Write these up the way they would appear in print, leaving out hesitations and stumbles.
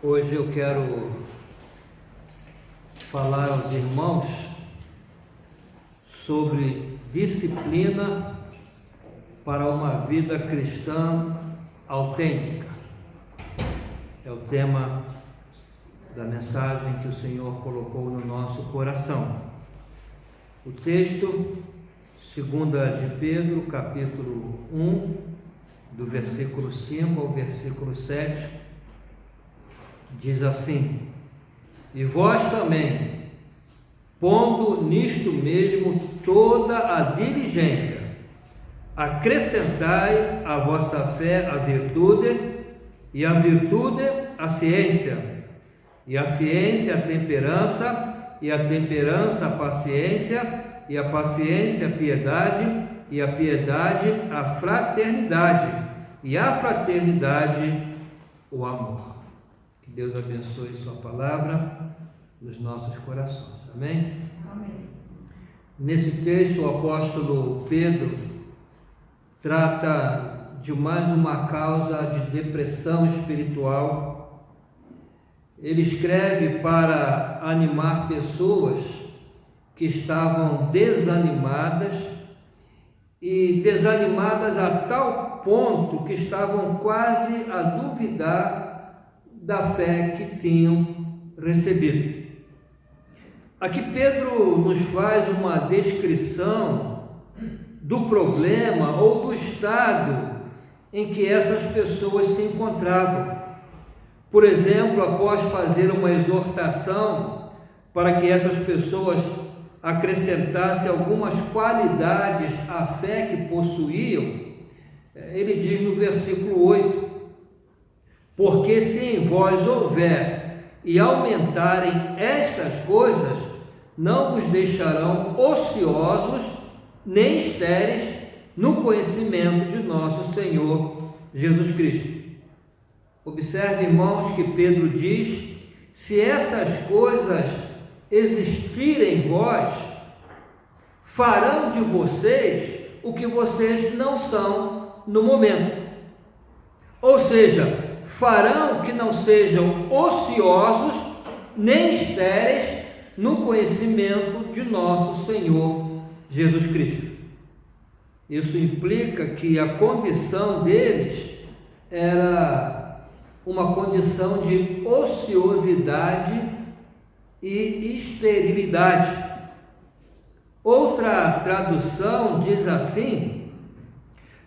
Hoje eu quero falar aos irmãos sobre disciplina para uma vida cristã autêntica. É o tema da mensagem que o Senhor colocou no nosso coração. O texto, 2 de Pedro, capítulo 1, do versículo 5 ao versículo 7, diz assim: E vós também, pondo nisto mesmo toda a diligência, acrescentai à vossa fé a virtude, e a virtude a ciência, e a ciência a temperança, e a temperança a paciência, e a paciência a piedade, e a piedade a fraternidade, e a fraternidade o amor. Que Deus abençoe sua palavra nos nossos corações. Amém? Amém. Nesse texto, o apóstolo Pedro trata de mais uma causa de depressão espiritual. Ele escreve para animar pessoas que estavam desanimadas, e desanimadas a tal ponto que estavam quase a duvidar da fé que tinham recebido. Aqui Pedro nos faz uma descrição do problema ou do estado em que essas pessoas se encontravam. Por exemplo, após fazer uma exortação para que essas pessoas acrescentassem algumas qualidades à fé que possuíam, ele diz no versículo 8: Porque se em vós houver e aumentarem estas coisas, não vos deixarão ociosos nem estéreis no conhecimento de nosso Senhor Jesus Cristo. Observe, irmãos, que Pedro diz: se essas coisas existirem em vós, farão de vocês o que vocês não são no momento. Ou seja, farão que não sejam ociosos nem estéreis no conhecimento de nosso Senhor Jesus Cristo. Isso implica que a condição deles era uma condição de ociosidade e esterilidade. Outra tradução diz assim: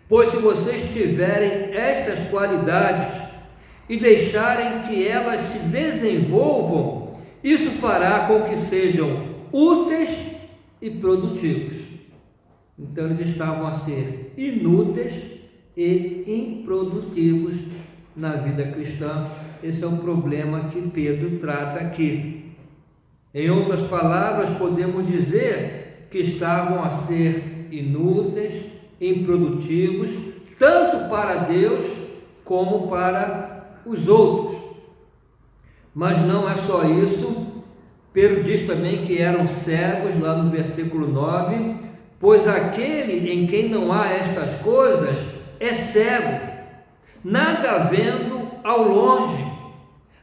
pois se vocês tiverem estas qualidades e deixarem que elas se desenvolvam, isso fará com que sejam úteis e produtivos. Então eles estavam a ser inúteis e improdutivos na vida cristã. Esse é o problema que Pedro trata aqui. Em outras palavras, podemos dizer que estavam a ser inúteis, improdutivos, tanto para Deus como para os outros. Mas não é só isso. Pedro diz também que eram cegos, lá no versículo 9, pois aquele em quem não há estas coisas é cego, nada vendo ao longe,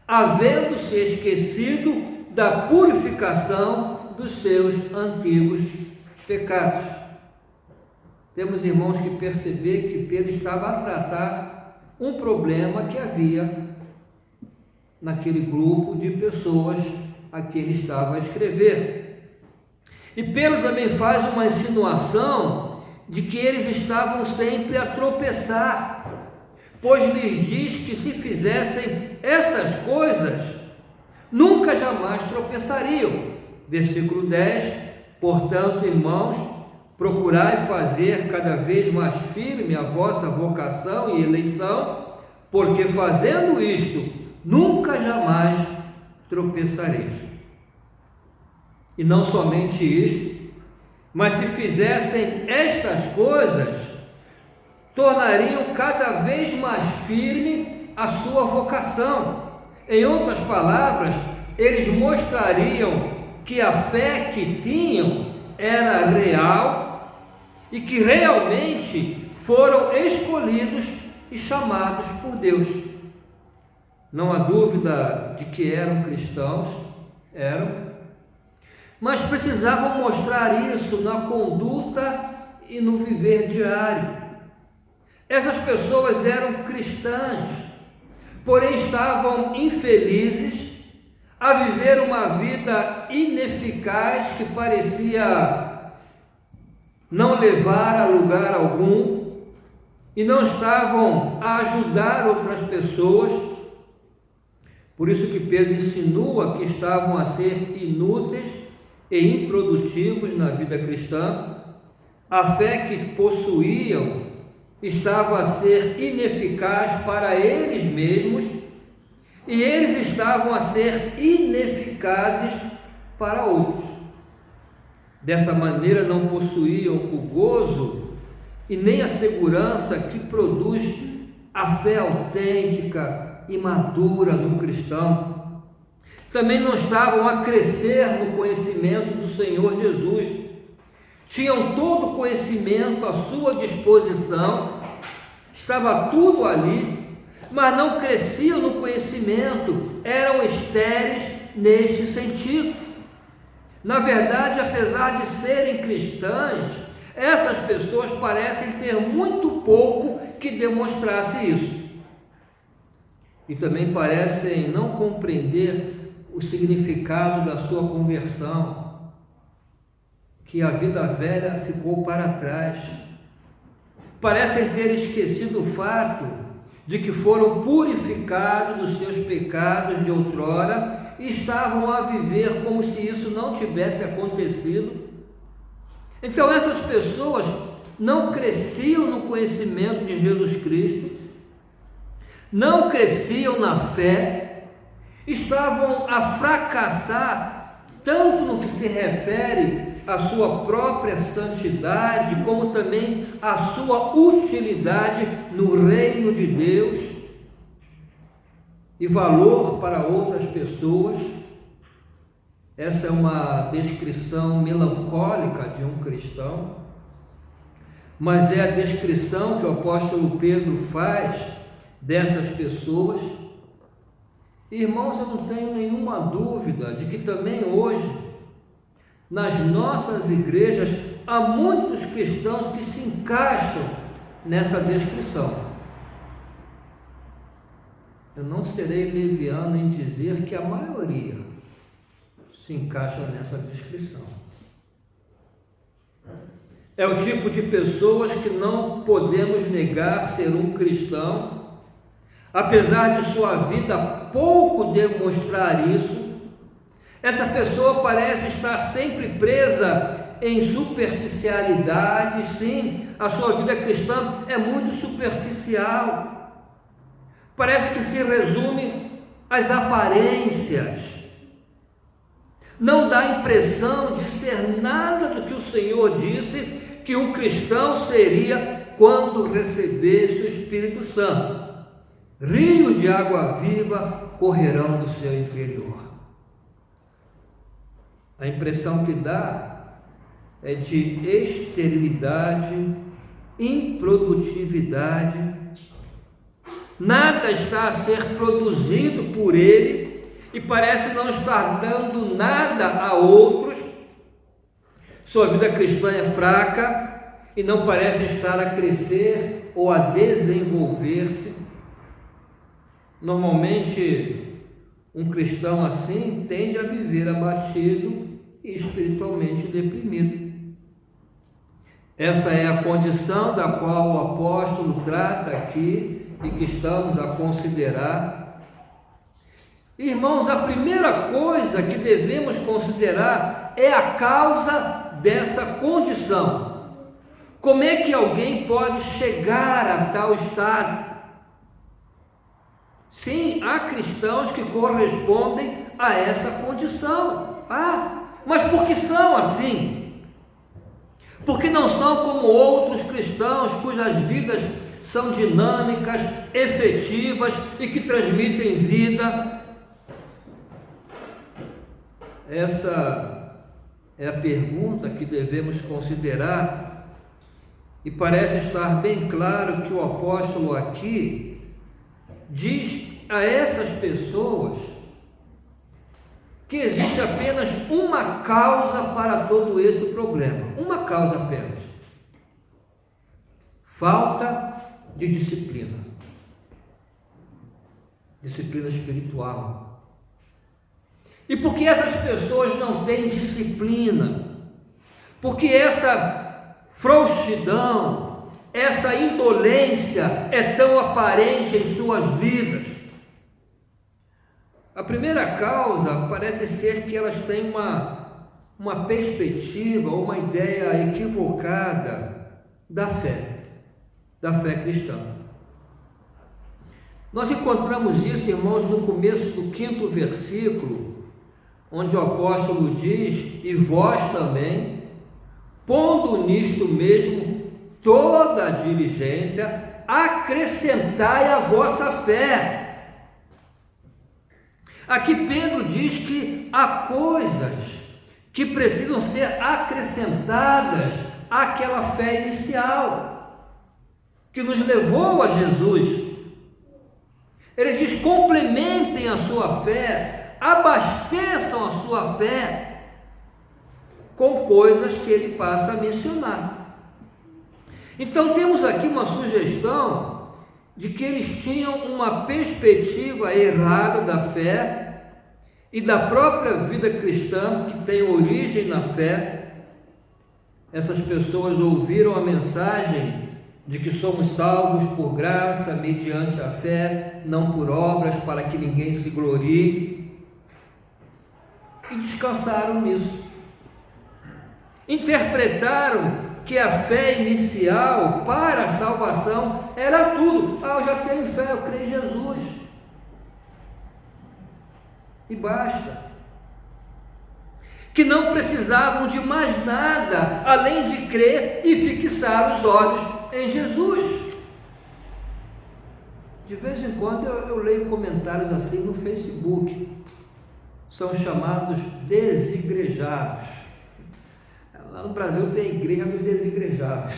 havendo-se esquecido da purificação dos seus antigos pecados. Temos, irmãos, que perceber que Pedro estava a tratar um problema que havia naquele grupo de pessoas a que ele estava a escrever. E Pedro também faz uma insinuação de que eles estavam sempre a tropeçar, pois lhes diz que se fizessem essas coisas, nunca jamais tropeçariam. Versículo 10: portanto, irmãos, procurai fazer cada vez mais firme a vossa vocação e eleição, porque fazendo isto, nunca jamais tropeçareis. E não somente isto, mas se fizessem estas coisas, tornariam cada vez mais firme a sua vocação. Em outras palavras, eles mostrariam que a fé que tinham era real e que realmente foram escolhidos e chamados por Deus. não há dúvida de que eram cristãos, mas precisavam mostrar isso na conduta e no viver diário. Essas pessoas eram cristãs, porém estavam infelizes a viver uma vida ineficaz que parecia não levar a lugar algum e não estavam a ajudar outras pessoas. Por isso que Pedro insinua que estavam a ser inúteis e improdutivos na vida cristã. A fé que possuíam estava a ser ineficaz para eles mesmos e eles estavam a ser ineficazes para outros. Dessa maneira não possuíam o gozo e nem a segurança que produz a fé autêntica e madura no cristão. Também não estavam a crescer no conhecimento do Senhor Jesus. Tinham todo o conhecimento à sua disposição, estava tudo ali, mas não cresciam no conhecimento, eram estéreis neste sentido. Na verdade, apesar de serem cristãs, essas pessoas parecem ter muito pouco que demonstrasse isso. E também parecem não compreender o significado da sua conversão, que a vida velha ficou para trás. Parecem ter esquecido o fato de que foram purificados dos seus pecados de outrora e estavam a viver como se isso não tivesse acontecido. Então essas pessoas não cresciam no conhecimento de Jesus Cristo, não cresciam na fé, estavam a fracassar tanto no que se refere à sua própria santidade, como também à sua utilidade no reino de Deus e valor para outras pessoas. Essa é uma descrição melancólica de um cristão, mas é a descrição que o apóstolo Pedro faz dessas pessoas. Irmãos, eu não tenho nenhuma dúvida de que também hoje, nas nossas igrejas, há muitos cristãos que se encaixam nessa descrição. Eu não serei leviano em dizer que a maioria se encaixa nessa descrição. É o tipo de pessoas que não podemos negar ser um cristão, apesar de sua vida pouco demonstrar isso. Essa pessoa parece estar sempre presa em superficialidade. Sim, a sua vida cristã é muito superficial. Parece que se resume às aparências. Não dá a impressão de ser nada do que o Senhor disse que um cristão seria quando recebesse o Espírito Santo. Rios de água viva correrão do seu interior. A impressão que dá é de esterilidade, improdutividade. Nada está a ser produzido por ele e parece não estar dando nada a outros. Sua vida cristã é fraca e não parece estar a crescer ou a desenvolver-se. Normalmente, um cristão assim tende a viver abatido e espiritualmente deprimido. Essa é a condição da qual o apóstolo trata aqui e que estamos a considerar. Irmãos, a primeira coisa que devemos considerar é a causa dessa condição. Como é que alguém pode chegar a tal estado? Sim, há cristãos que correspondem a essa condição. Mas por que são assim? Porque não são como outros cristãos cujas vidas são dinâmicas, efetivas e que transmitem vida. Essa é a pergunta que devemos considerar, e parece estar bem claro que o apóstolo aqui diz a essas pessoas que existe apenas uma causa para todo esse problema, uma causa apenas: falta de disciplina, disciplina espiritual. E porque essas pessoas não têm disciplina, porque essa frouxidão, essa indolência é tão aparente em suas vidas, a primeira causa parece ser que elas têm uma perspectiva, uma ideia equivocada da fé cristã. Nós encontramos isso, irmãos, no começo do 5º versículo, onde o apóstolo diz: e vós também, pondo nisto mesmo toda a diligência, acrescentai a vossa fé. Aqui Pedro diz que há coisas que precisam ser acrescentadas àquela fé inicial, que nos levou a Jesus. Ele diz: complementem a sua fé, abasteçam a sua fé com coisas que ele passa a mencionar. Então temos aqui uma sugestão de que eles tinham uma perspectiva errada da fé e da própria vida cristã, que tem origem na fé. Essas pessoas ouviram a mensagem de que somos salvos por graça, mediante a fé, não por obras, para que ninguém se glorie, e descansaram nisso. Interpretaram que a fé inicial para a salvação era tudo. Eu já tenho fé, eu creio em Jesus, e basta. Que não precisavam de mais nada além de crer e fixar os olhos em Jesus. De vez em quando eu leio comentários assim no Facebook, são chamados desigrejados. Lá no Brasil tem a igreja dos desigrejados.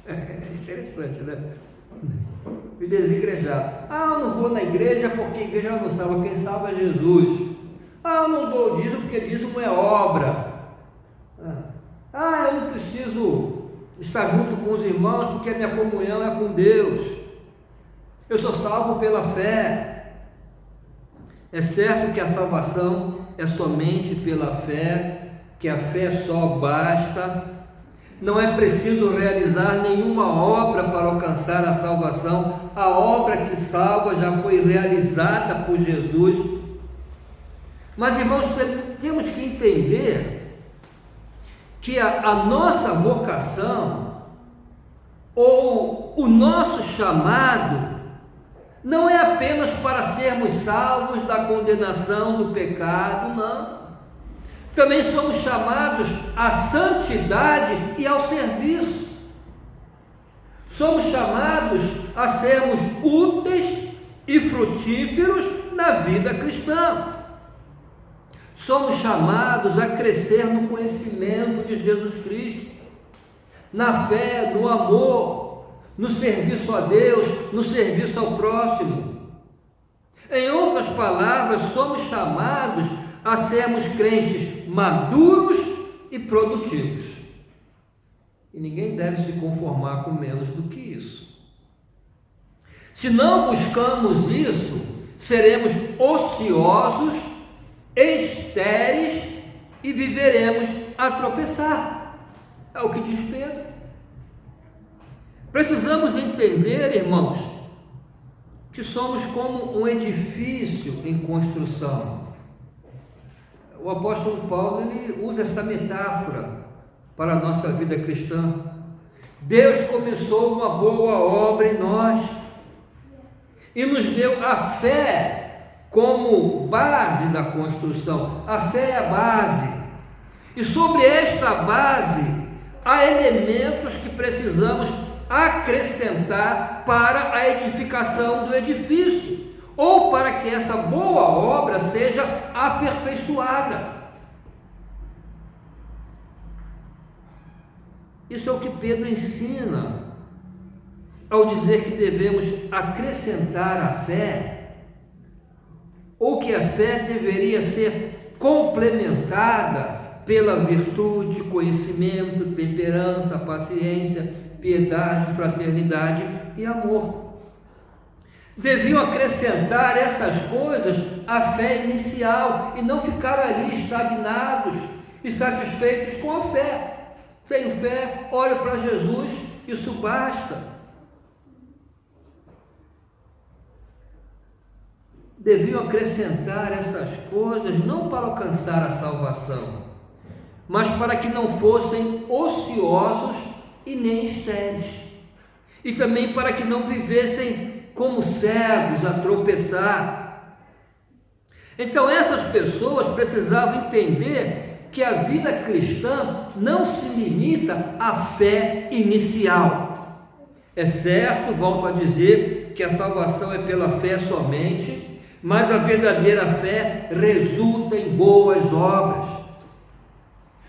É interessante, né? Os desigrejados. Eu não vou na igreja porque a igreja não salva, quem salva é Jesus. Eu não dou dízimo porque dízimo é obra. Eu não preciso estar junto com os irmãos porque a minha comunhão é com Deus. Eu sou salvo pela fé. É certo que a salvação é somente pela fé, que a fé só basta, não é preciso realizar nenhuma obra para alcançar a salvação, a obra que salva já foi realizada por Jesus. Mas, irmãos, temos que entender que a nossa vocação, ou o nosso chamado, não é apenas para sermos salvos da condenação do pecado, não. Também somos chamados à santidade e ao serviço. Somos chamados a sermos úteis e frutíferos na vida cristã. Somos chamados a crescer no conhecimento de Jesus Cristo, na fé, no amor, no serviço a Deus, no serviço ao próximo. Em outras palavras, somos chamados a sermos crentes maduros e produtivos. E ninguém deve se conformar com menos do que isso. Se não buscamos isso, seremos ociosos, estéreis e viveremos a tropeçar. É o que diz Pedro. Precisamos entender, irmãos, que somos como um edifício em construção. O apóstolo Paulo, ele usa essa metáfora para a nossa vida cristã. Deus começou uma boa obra em nós e nos deu a fé como base da construção. A fé é a base, e sobre esta base há elementos que precisamos acrescentar para a edificação do edifício, ou para que essa boa obra seja aperfeiçoada. Isso é o que Pedro ensina ao dizer que devemos acrescentar à fé ou que a fé deveria ser complementada pela virtude, conhecimento, temperança, paciência, piedade, fraternidade e amor. Deviam acrescentar essas coisas à fé inicial e não ficar ali estagnados e satisfeitos com a fé. Tenho fé, olho para Jesus, isso basta. Deviam acrescentar essas coisas não para alcançar a salvação, mas para que não fossem ociosos e nem estéreis, e também para que não vivessem como cegos a tropeçar. Então essas pessoas precisavam entender que a vida cristã não se limita à fé inicial. É certo, volto a dizer, que a salvação é pela fé somente, mas a verdadeira fé resulta em boas obras.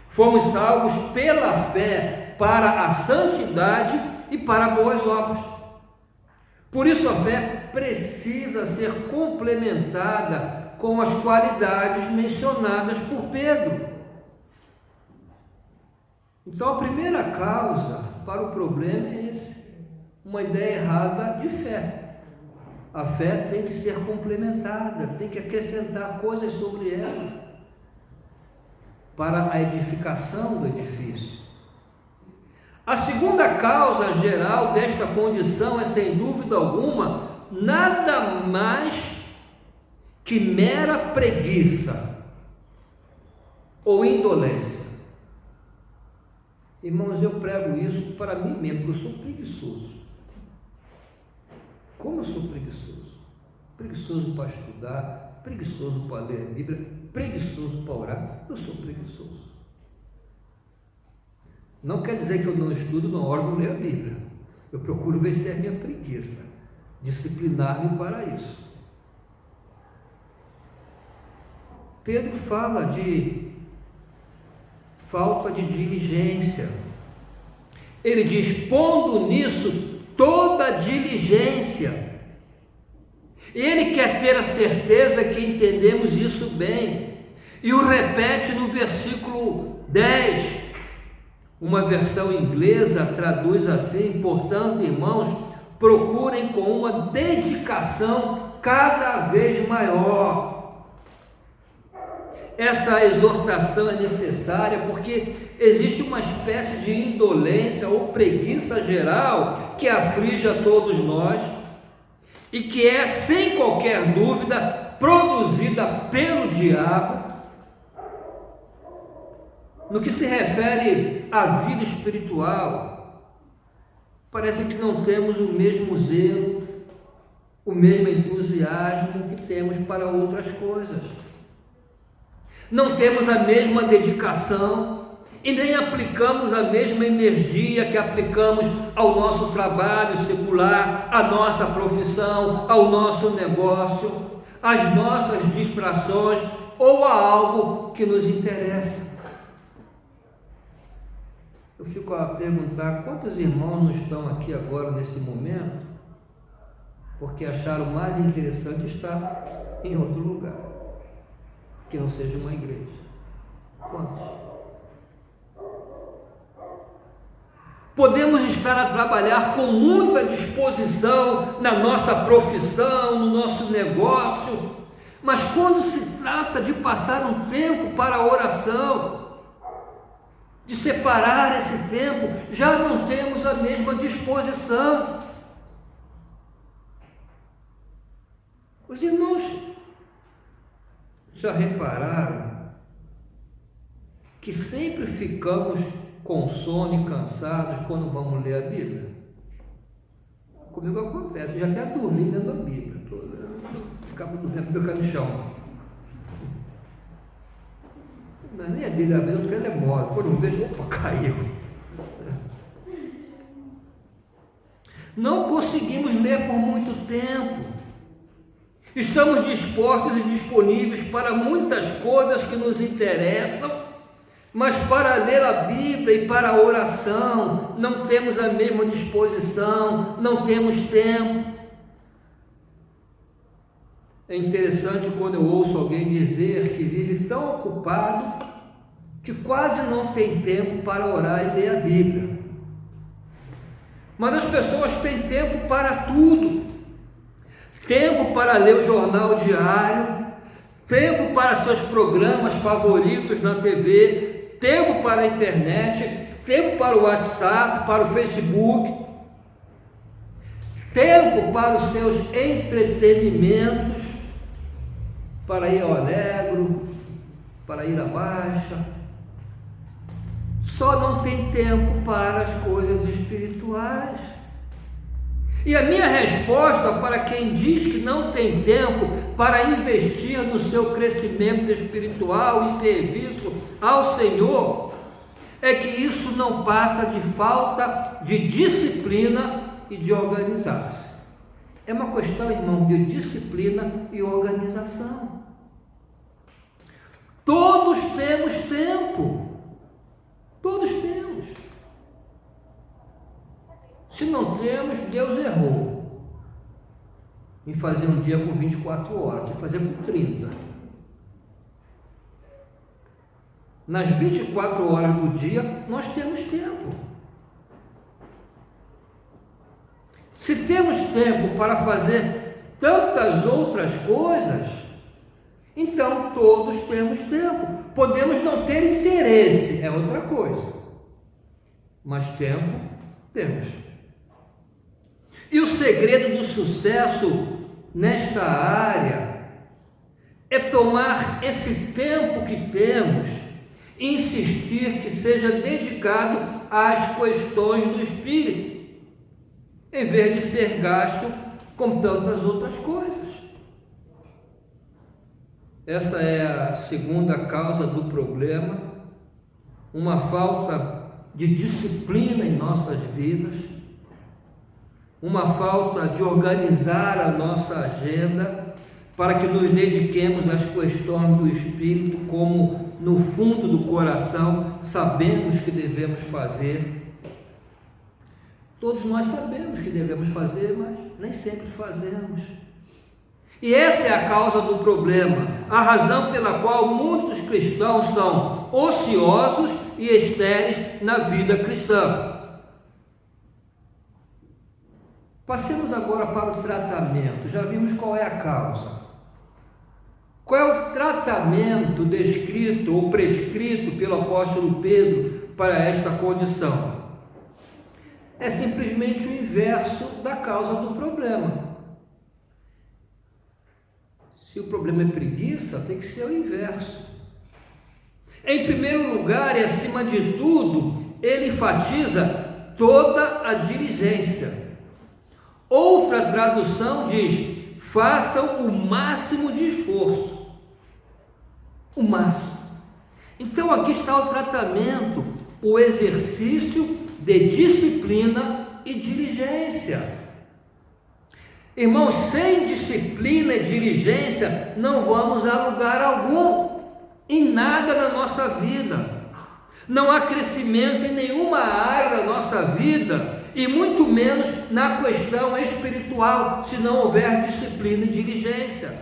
Fomos salvos pela fé para a santidade e para boas obras. Por isso a fé precisa ser complementada com as qualidades mencionadas por Pedro. Então a primeira causa para o problema é uma ideia errada de fé. A fé tem que ser complementada, tem que acrescentar coisas sobre ela para a edificação do edifício. A segunda causa geral desta condição é, sem dúvida alguma, nada mais que mera preguiça ou indolência. Irmãos, eu prego isso para mim mesmo, porque eu sou preguiçoso. Como eu sou preguiçoso? Preguiçoso para estudar, preguiçoso para ler a Bíblia, preguiçoso para orar. Eu sou preguiçoso. Não quer dizer que eu não estudo, não oro, não leio a Bíblia. Eu procuro vencer a minha preguiça, disciplinar-me para isso. Pedro fala de falta de diligência. Ele diz: pondo nisso toda diligência. Ele quer ter a certeza que entendemos isso bem. E o repete no versículo 10. Uma versão inglesa traduz assim: portanto, irmãos, procurem com uma dedicação cada vez maior. Essa exortação é necessária porque existe uma espécie de indolência ou preguiça geral que aflige a todos nós e que é, sem qualquer dúvida, produzida pelo diabo no que se refere à vida espiritual. Parece que não temos o mesmo zelo, o mesmo entusiasmo que temos para outras coisas. Não temos a mesma dedicação e nem aplicamos a mesma energia que aplicamos ao nosso trabalho secular, à nossa profissão, ao nosso negócio, às nossas distrações ou a algo que nos interessa. Eu fico a perguntar quantos irmãos não estão aqui agora nesse momento porque acharam mais interessante estar em outro lugar que não seja uma igreja. Quantos? Podemos estar a trabalhar com muita disposição na nossa profissão, no nosso negócio, mas quando se trata de passar um tempo para a oração, de separar esse tempo, já não temos a mesma disposição. Os irmãos já repararam que sempre ficamos com sono e cansados quando vamos ler a Bíblia? Comigo acontece, eu já até dormi lendo a Bíblia, ficava dormindo no chão. Mas nem a Bíblia, às vezes eu demoro, quando eu vejo, opa, caiu. Não conseguimos ler por muito tempo. Estamos dispostos e disponíveis para muitas coisas que nos interessam, mas para ler a Bíblia e para a oração não temos a mesma disposição, não temos tempo. É interessante quando eu ouço alguém dizer que vive tão ocupado que quase não tem tempo para orar e ler a Bíblia. Mas as pessoas têm tempo para tudo. Tempo para ler o jornal diário, tempo para seus programas favoritos na TV, tempo para a internet, tempo para o WhatsApp, para o Facebook, tempo para os seus entretenimentos, para ir ao Alegro, para ir à Baixa. Só não tem tempo para as coisas espirituais. E a minha resposta para quem diz que não tem tempo para investir no seu crescimento espiritual e serviço ao Senhor é que isso não passa de falta de disciplina e de organizar-se. É uma questão, irmão, de disciplina e organização. Todos temos tempo. Todos temos. Se não temos, Deus errou em fazer um dia com 24 horas, tem que fazer com 30. Nas 24 horas do dia, nós temos tempo. Se temos tempo para fazer tantas outras coisas, então todos temos tempo. Podemos não ter interesse, é outra coisa, mas tempo temos. E o segredo do sucesso nesta área é tomar esse tempo que temos e insistir que seja dedicado às questões do espírito, em vez de ser gasto com tantas outras coisas. Essa é a segunda causa do problema, uma falta de disciplina em nossas vidas, uma falta de organizar a nossa agenda para que nos dediquemos às questões do Espírito, como no fundo do coração sabemos que devemos fazer. Todos nós sabemos que devemos fazer, mas nem sempre fazemos. E essa é a causa do problema, a razão pela qual muitos cristãos são ociosos e estéreis na vida cristã. Passemos agora para o tratamento. Já vimos qual é a causa. Qual é o tratamento descrito ou prescrito pelo apóstolo Pedro para esta condição? É simplesmente o inverso da causa do problema. Se o problema é preguiça, tem que ser o inverso. Em primeiro lugar e acima de tudo, ele enfatiza toda a diligência. Outra tradução diz: façam o máximo de esforço. O máximo. Então aqui está o tratamento, o exercício de disciplina e diligência. Irmãos, sem disciplina e diligência não vamos a lugar algum, em nada na nossa vida. Não há crescimento em nenhuma área da nossa vida, e muito menos na questão espiritual, se não houver disciplina e diligência.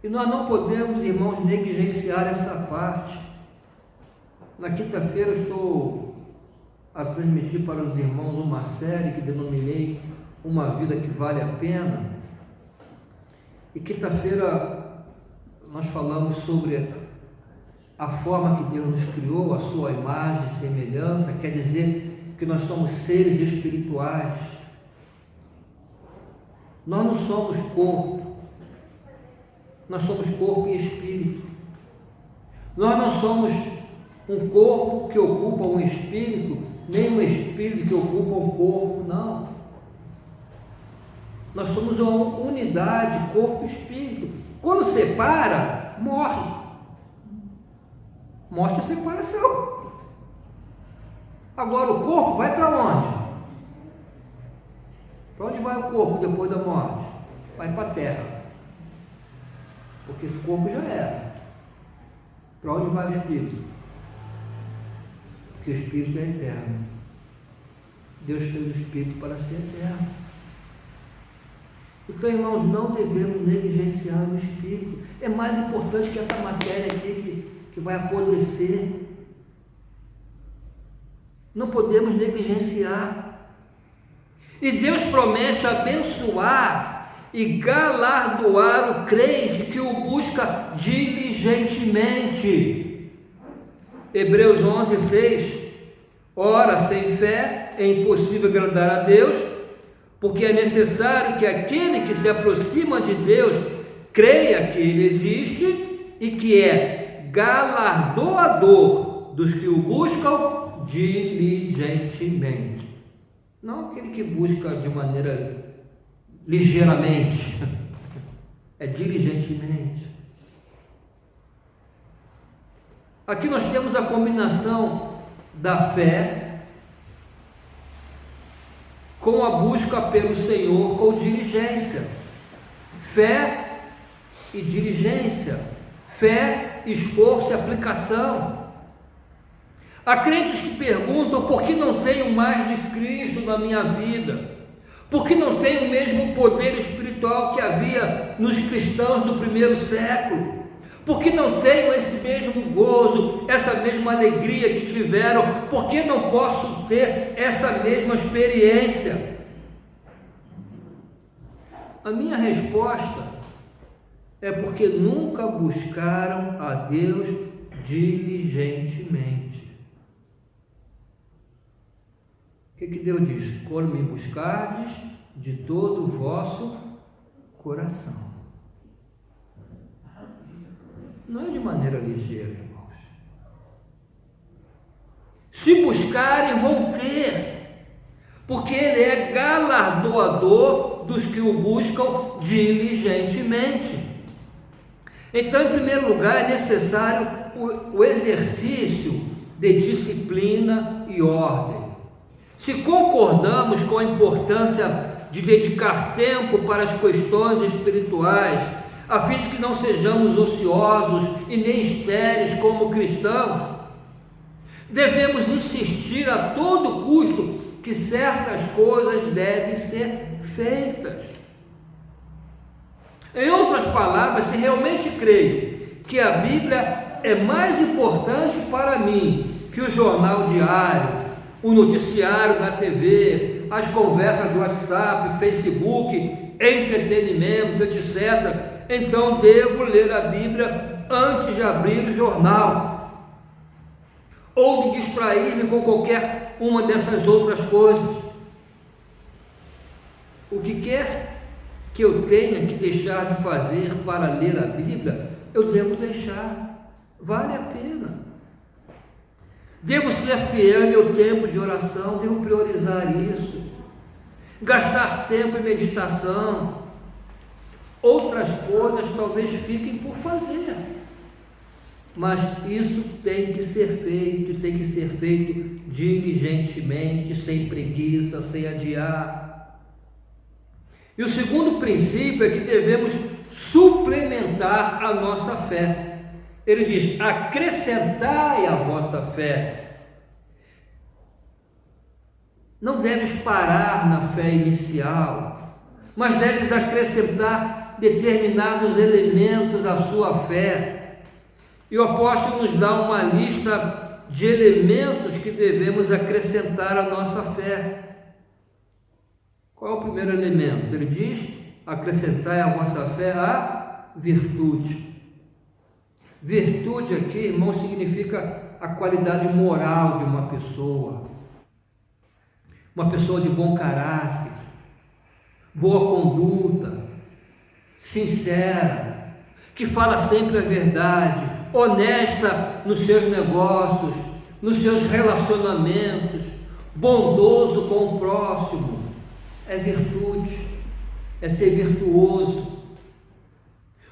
E nós não podemos, irmãos, negligenciar essa parte. Na quinta-feira eu estou a transmitir para os irmãos uma série que denominei Uma Vida que Vale a Pena. E quinta-feira nós falamos sobre a forma que Deus nos criou, a sua imagem e semelhança, quer dizer que nós somos seres espirituais. Nós não somos corpo, nós somos corpo e espírito. Nós não somos um corpo que ocupa um espírito, nem um espírito que ocupa um corpo, não. Nós somos uma unidade, corpo e espírito. Quando separa, morre. Morte é separação. Agora o corpo vai para onde? Para onde vai o corpo depois da morte? Vai para a terra. Porque esse corpo já era. Para onde vai o espírito? Porque o espírito é eterno. Deus fez o espírito para ser eterno. Então, irmãos, não devemos negligenciar o Espírito. É mais importante que essa matéria aqui que vai apodrecer. Não podemos negligenciar. E Deus promete abençoar e galardoar o crente que o busca diligentemente. Hebreus 11:6. Ora, sem fé é impossível agradar a Deus, porque é necessário que aquele que se aproxima de Deus creia que Ele existe e que é galardoador dos que o buscam diligentemente. Não aquele que busca de maneira ligeiramente, é diligentemente. Aqui nós temos a combinação da fé com a busca pelo Senhor com diligência. Fé e diligência, fé, esforço e aplicação. Há crentes que perguntam: por que não tenho mais de Cristo na minha vida? Por que não tenho o mesmo poder espiritual que havia nos cristãos do primeiro século? Por que não tenho esse mesmo gozo, essa mesma alegria que tiveram? Por que não posso ter essa mesma experiência? A minha resposta é porque nunca buscaram a Deus diligentemente. O que Deus diz? Quando me buscardes de todo o vosso coração. Não é de maneira ligeira, irmãos. Se buscarem, vão ter, porque Ele é galardoador dos que o buscam diligentemente. Então, em primeiro lugar, é necessário o exercício de disciplina e ordem. Se concordamos com a importância de dedicar tempo para as questões espirituais, a fim de que não sejamos ociosos e nem estéreis como cristãos, devemos insistir a todo custo que certas coisas devem ser feitas. Em outras palavras, se realmente creio que a Bíblia é mais importante para mim que o jornal diário, o noticiário da TV, as conversas do WhatsApp, Facebook, entretenimento, etc., então devo ler a Bíblia antes de abrir o jornal, ou de distrair-me com qualquer uma dessas outras coisas. O que quer que eu tenha que deixar de fazer para ler a Bíblia, eu devo deixar, vale a pena. Devo ser fiel ao meu tempo de oração, devo priorizar isso, gastar tempo em meditação. Outras coisas talvez fiquem por fazer, mas isso tem que ser feito diligentemente, sem preguiça, sem adiar. E o segundo princípio é que devemos suplementar a nossa fé. Ele diz: acrescentai a vossa fé. Não deves parar na fé inicial, mas deves acrescentar determinados elementos à sua fé. E o apóstolo nos dá uma lista de elementos que devemos acrescentar à nossa fé. Qual é o primeiro elemento? Ele diz: acrescentai à vossa fé a virtude. Virtude aqui, irmão, significa a qualidade moral de uma pessoa de bom caráter, boa conduta, sincera, que fala sempre a verdade, honesta nos seus negócios, nos seus relacionamentos, bondoso com o próximo. É virtude, é ser virtuoso.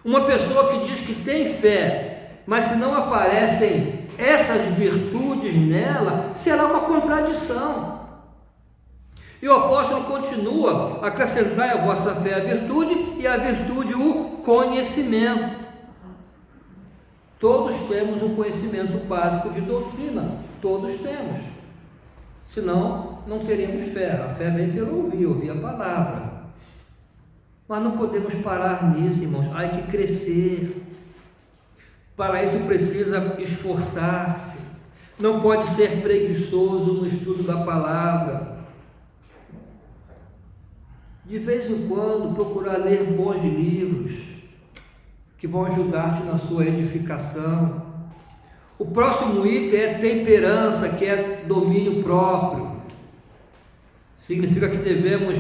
Uma pessoa que diz que tem fé, mas se não aparecem essas virtudes nela, será uma contradição. E o apóstolo continua: acrescentai à vossa fé a virtude, e a virtude o conhecimento. Todos temos um conhecimento básico de doutrina, todos temos. Senão, não teremos fé. A fé vem pelo ouvir a palavra. Mas não podemos parar nisso, irmãos. Há que crescer. Para isso precisa esforçar-se. Não pode ser preguiçoso no estudo da palavra. De vez em quando, procurar ler bons livros que vão ajudar-te na sua edificação. O próximo item é temperança, que é domínio próprio. Significa que devemos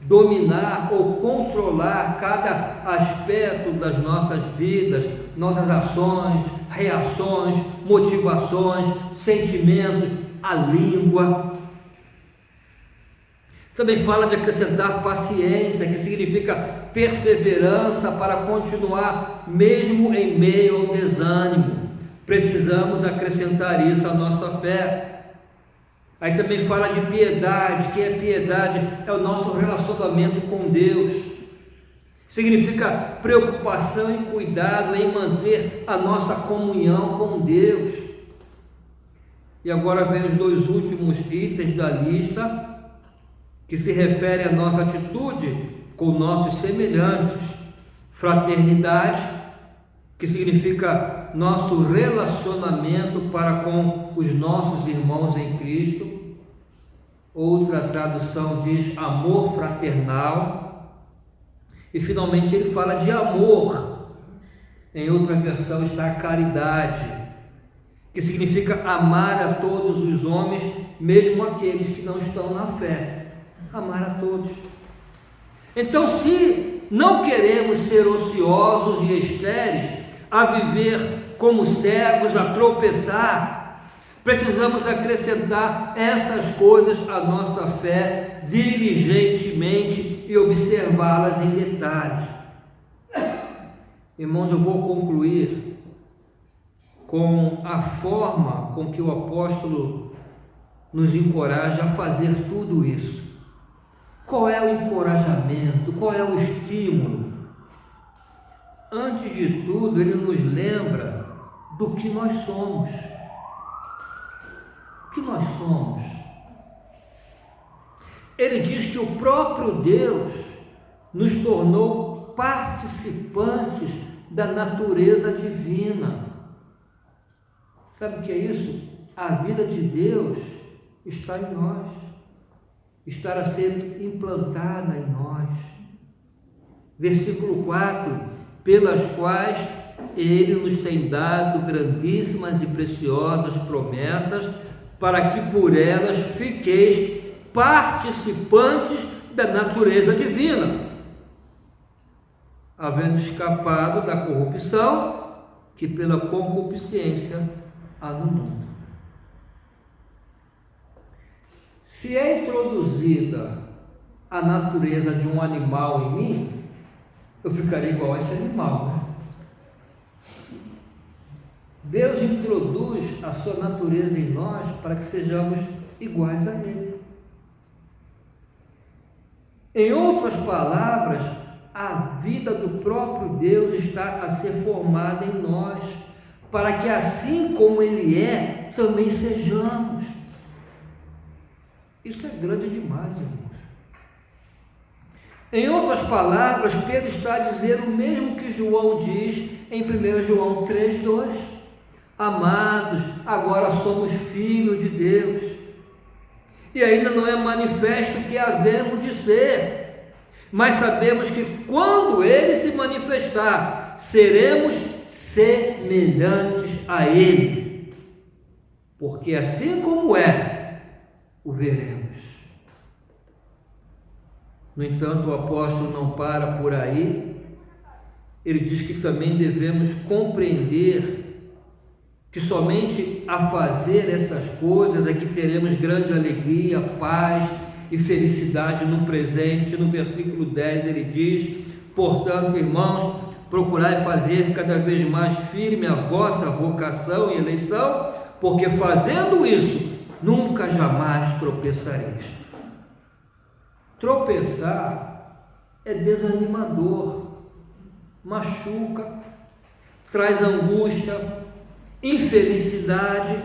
dominar ou controlar cada aspecto das nossas vidas, nossas ações, reações, motivações, sentimentos, a língua. Também fala de acrescentar paciência, que significa perseverança para continuar mesmo em meio ao desânimo. Precisamos acrescentar isso à nossa fé. Aí também fala de piedade, que é piedade, é o nosso relacionamento com Deus. Significa preocupação e cuidado em manter a nossa comunhão com Deus. E agora vem os dois últimos itens da lista, que se refere à nossa atitude com nossos semelhantes. Fraternidade, que significa nosso relacionamento para com os nossos irmãos em Cristo. Outra tradução diz amor fraternal. E finalmente ele fala de amor. Em outra versão está caridade, que significa amar a todos os homens, mesmo aqueles que não estão na fé. Amar a todos. Então, se não queremos ser ociosos e estéreis, a viver como cegos, a tropeçar, precisamos acrescentar essas coisas à nossa fé diligentemente e observá-las em detalhes. Irmãos, eu vou concluir com a forma com que o apóstolo nos encoraja a fazer tudo isso. Qual é o encorajamento? Qual é o estímulo? Antes de tudo, ele nos lembra do que nós somos. O que nós somos? Ele diz que o próprio Deus nos tornou participantes da natureza divina. Sabe o que é isso? A vida de Deus está em nós, está a ser implantada em nós. Versículo 4: pelas quais Ele nos tem dado grandíssimas e preciosas promessas, para que por elas fiqueis participantes da natureza divina, havendo escapado da corrupção que pela concupiscência há no mundo. Se é introduzida a natureza de um animal em mim, eu ficaria igual a esse animal, né? Deus introduz a sua natureza em nós para que sejamos iguais a Ele. Em outras palavras, a vida do próprio Deus está a ser formada em nós, para que assim como Ele é, também sejamos. Isso é grande demais, irmãos. Em outras palavras, Pedro está dizendo o mesmo que João diz em 1 João 3,2: amados, agora somos filhos de Deus, e ainda não é manifesto o que havemos de ser, mas sabemos que quando Ele se manifestar, seremos semelhantes a Ele, porque assim como é, o veremos. No entanto, o apóstolo não para por aí. Ele diz que também devemos compreender que somente a fazer essas coisas é que teremos grande alegria, paz e felicidade no presente. No versículo 10 ele diz: portanto, irmãos, procurai fazer cada vez mais firme a vossa vocação e eleição, porque fazendo isso, nunca jamais tropeçareis. Tropeçar é desanimador, machuca, traz angústia, infelicidade,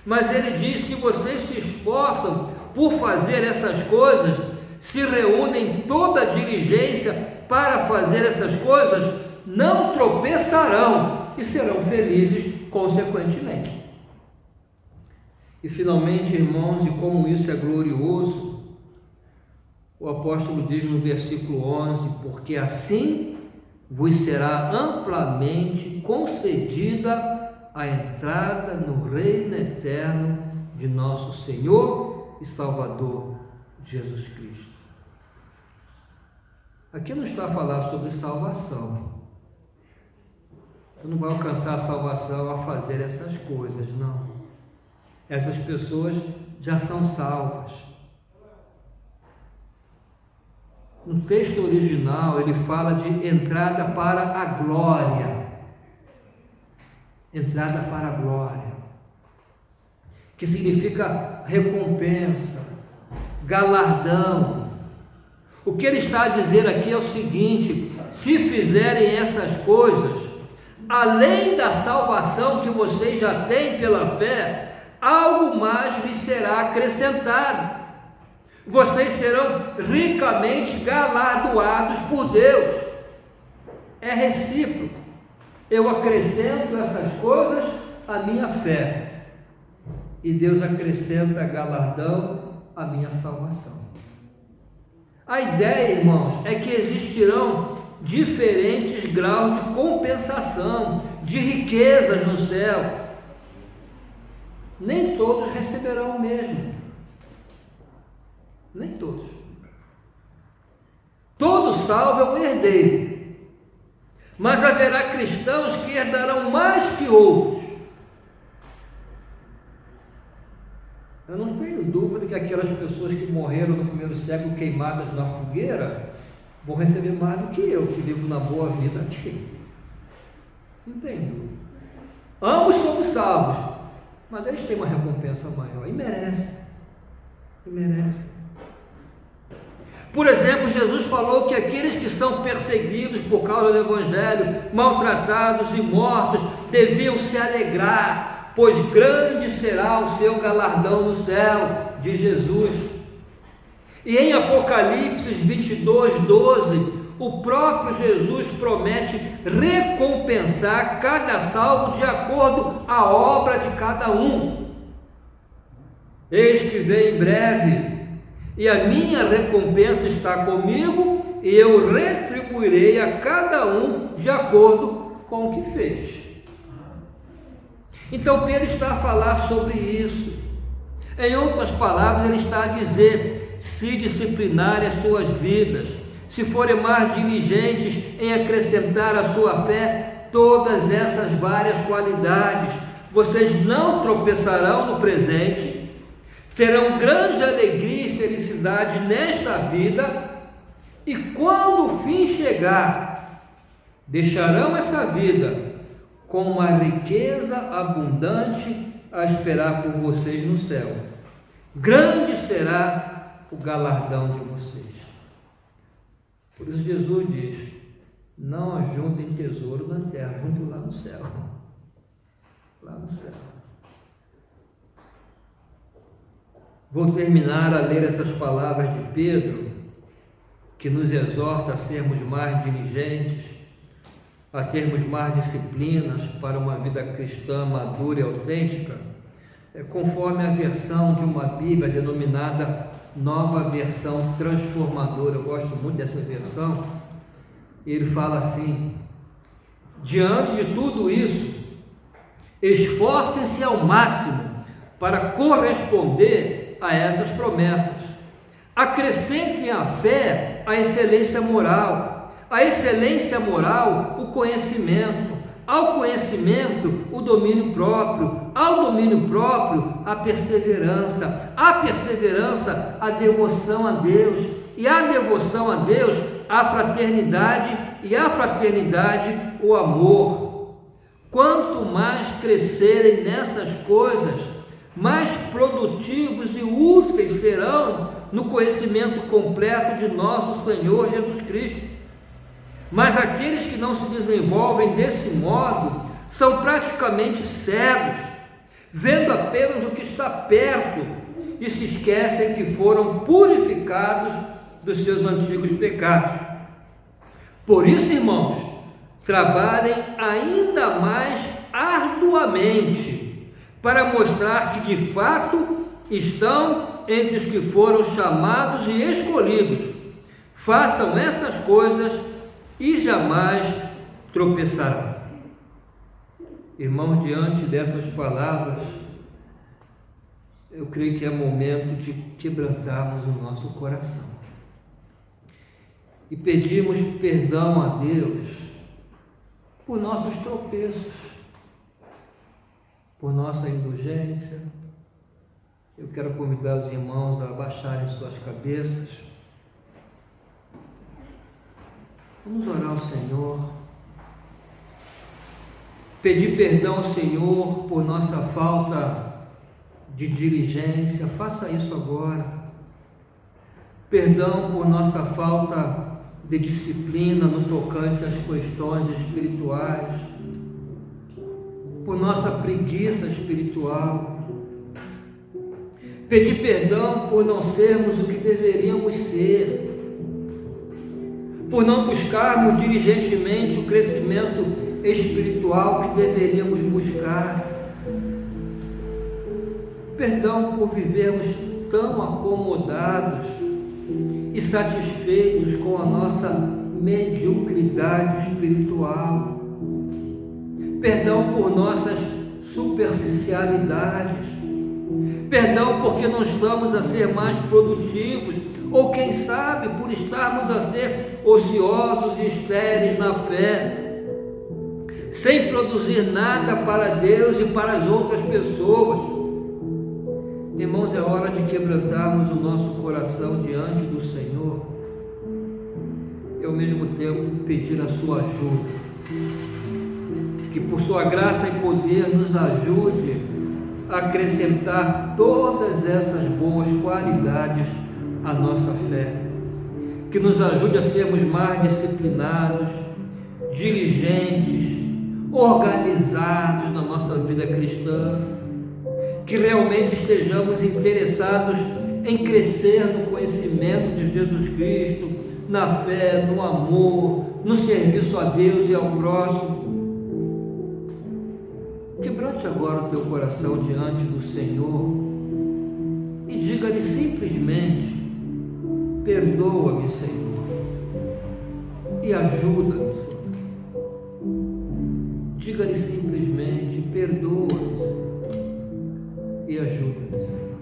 mas ele diz que vocês se esforçam por fazer essas coisas se reúnem toda a diligência para fazer essas coisas, não tropeçarão e serão felizes consequentemente. E finalmente, irmãos, e como isso é glorioso, o apóstolo diz no versículo 11: porque assim vos será amplamente concedida a entrada no reino eterno de nosso Senhor e Salvador Jesus Cristo. Aqui não está a falar sobre salvação. Você não vai alcançar a salvação a fazer essas coisas, não. Essas pessoas já são salvas. No texto original, ele fala de entrada para a glória. Entrada para a glória, que significa recompensa, galardão. O que ele está a dizer aqui é o seguinte: se fizerem essas coisas, além da salvação que vocês já têm pela fé, algo mais lhes será acrescentado. Vocês serão ricamente galardoados por Deus. É recíproco. Eu acrescento essas coisas à minha fé, e Deus acrescenta galardão à minha salvação. A ideia, irmãos, é que existirão diferentes graus de compensação, de riquezas no céu. Nem todos receberão o mesmo. Nem todos. Todo salvo é um herdeiro. Mas haverá cristãos que herdarão mais que outros. Eu não tenho dúvida que aquelas pessoas que morreram no primeiro século queimadas na fogueira vão receber mais do que eu, que vivo na boa vida aqui. Não tenho dúvida. Ambos somos salvos, mas eles têm uma recompensa maior, e merecem. E merecem. Por exemplo, Jesus falou que aqueles que são perseguidos por causa do Evangelho, maltratados e mortos, deviam se alegrar, pois grande será o seu galardão no céu, de Jesus. E em Apocalipse 22:12, o próprio Jesus promete recompensar cada salvo de acordo à obra de cada um. Eis que vem em breve, e a minha recompensa está comigo, e eu retribuirei a cada um de acordo com o que fez. Então Pedro está a falar sobre isso. Em outras palavras, ele está a dizer: se disciplinarem as suas vidas, se forem mais diligentes em acrescentar à sua fé todas essas várias qualidades, vocês não tropeçarão no presente, terão grande alegria e felicidade nesta vida, e quando o fim chegar, deixarão essa vida com uma riqueza abundante a esperar por vocês no céu. Grande será o galardão de vocês. Por isso Jesus diz: não ajuntem tesouro na terra, juntem lá no céu. Lá no céu. Vou terminar a ler essas palavras de Pedro, que nos exorta a sermos mais diligentes, a termos mais disciplinas para uma vida cristã madura e autêntica, conforme a versão de uma Bíblia denominada Nova Versão Transformadora. Eu gosto muito dessa versão. Ele fala assim: diante de tudo isso, esforcem-se ao máximo para corresponder a essas promessas. Acrescentem à fé a excelência moral, a excelência moral o conhecimento, ao conhecimento o domínio próprio, ao domínio próprio a perseverança a devoção a Deus, e a devoção a Deus a fraternidade, e a fraternidade o amor. Quanto mais crescerem nessas coisas, mais produtivos e úteis serão no conhecimento completo de nosso Senhor Jesus Cristo. Mas aqueles que não se desenvolvem desse modo são praticamente cegos, vendo apenas o que está perto, e se esquecem que foram purificados dos seus antigos pecados. Por isso, irmãos, trabalhem ainda mais arduamente para mostrar que de fato estão entre os que foram chamados e escolhidos. Façam essas coisas e jamais tropeçarão. Irmãos, diante dessas palavras, eu creio que é momento de quebrantarmos o nosso coração e pedirmos perdão a Deus por nossos tropeços, por nossa indulgência. Eu quero convidar os irmãos a abaixarem suas cabeças. Vamos orar ao Senhor, pedir perdão ao Senhor por nossa falta de diligência. Faça isso agora. Perdão por nossa falta de disciplina no tocante às questões espirituais, por nossa preguiça espiritual. Pedir perdão por não sermos o que deveríamos ser, por não buscarmos diligentemente o crescimento espiritual que deveríamos buscar. Perdão por vivermos tão acomodados e satisfeitos com a nossa mediocridade espiritual. Perdão por nossas superficialidades. Perdão porque não estamos a ser mais produtivos, ou quem sabe por estarmos a ser ociosos e estéreis na fé, sem produzir nada para Deus e para as outras pessoas. Irmãos, é hora de quebrantarmos o nosso coração diante do Senhor e ao mesmo tempo pedir a sua ajuda, que por sua graça e poder nos ajude a acrescentar todas essas boas qualidades à nossa fé, que nos ajude a sermos mais disciplinados, diligentes, organizados na nossa vida cristã, que realmente estejamos interessados em crescer no conhecimento de Jesus Cristo, na fé, no amor, no serviço a Deus e ao próximo. Quebrante agora o teu coração diante do Senhor e diga-lhe simplesmente: perdoa-me, Senhor, e ajuda-me, Senhor. Diga-lhe simplesmente: perdoa-me, Senhor, e ajuda-me, Senhor.